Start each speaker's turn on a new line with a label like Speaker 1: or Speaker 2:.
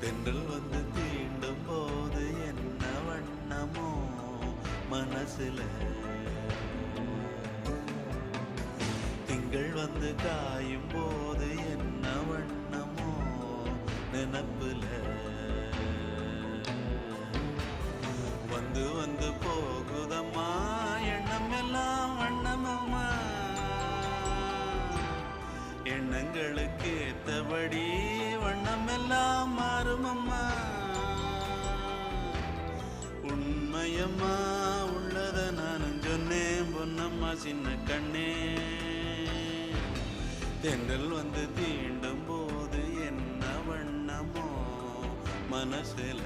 Speaker 1: தென்றல் வந்து தீண்டும் போது என்ன வண்ணமோ மனசுல, திங்கள் வந்து காயும் போது என்ன வண்ணமோ நினப்புல, வந்து வந்து போகுதம்மா எண்ணம் எல்லாம் வண்ணமம்மா, எண்ணங்களுக்கு ஏத்தபடி வண்ணம் எல்லாம் மாறுமம்மா. உண்மையம்மா உள்ளத நானும் சொன்னேன் பொன்னம்மா சின்ன கண்ணே, தென்றல் வந்து தீண்டும் போது என்ன வண்ணமோ மனசுல.